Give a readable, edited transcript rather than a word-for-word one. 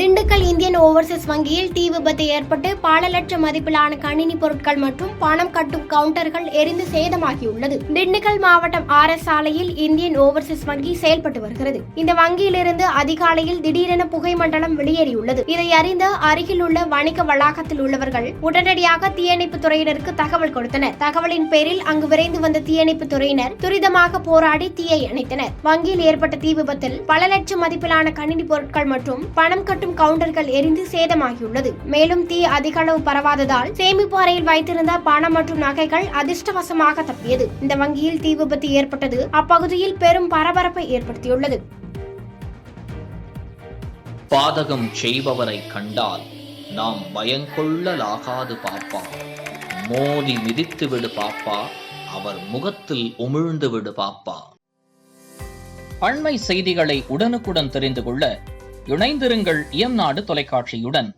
Dindigul Indian Overseas வங்கியில் தீ விபத்து ஏற்பட்டு பல லட்சம் மதிப்பிலான கணினி பொருட்கள் மற்றும் பணம் கட்டும் கவுண்டர்கள் எரிந்து சேதமாகியுள்ளது. திண்டுக்கல் மாவட்டம் RS சாலையில் இந்தியன் ஓவர்சீஸ் வங்கி செயல்பட்டு வருகிறது. இந்த வங்கியிலிருந்து அதிகாலையில் திடீரென புகை மண்டலம் வெளியேறியுள்ளது. இதை அறிந்த அருகில் உள்ள வணிக வளாகத்தில் உள்ளவர்கள் உடனடியாக தீயணைப்பு துறையினருக்கு தகவல் கொடுத்தனர். தகவலின் பேரில் அங்கு விரைந்து வந்த தீயணைப்பு துறையினர் துரிதமாக போராடி தீயை அணைத்தனர். வங்கியில் ஏற்பட்ட தீ விபத்தில் பல லட்சம் மதிப்பிலான கணினி பொருட்கள் மற்றும் பணம் கட்டும் கவுண்டர்கள் எரிந்து சேதமாகியுள்ளது. மேலும் தீ அதிக அளவு பரவாததால் சேமிப்பு அறையில் வைத்திருந்த பணம் மற்றும் நகைகள் அதிர்ஷ்டவசமாக தப்பியது. இந்த வங்கியில் தீ விபத்து ஏற்பட்டது அப்பகுதியில் பெரும் பரபரப்பை ஏற்படுத்தியுள்ளது. பாதகம் செய்பவரை கண்டால் நாம் பயங்கொள்ளலாகாது பாப்பா, மோதி மிதித்து விடு பாப்பா, அவர் முகத்தில் உமிழ்ந்து விடு பாப்பா. அண்மை செய்திகளை உடனுக்குடன் தெரிந்து கொள்ள இணைந்திருங்கள் இயம்நாடு தொலைக்காட்சியுடன்.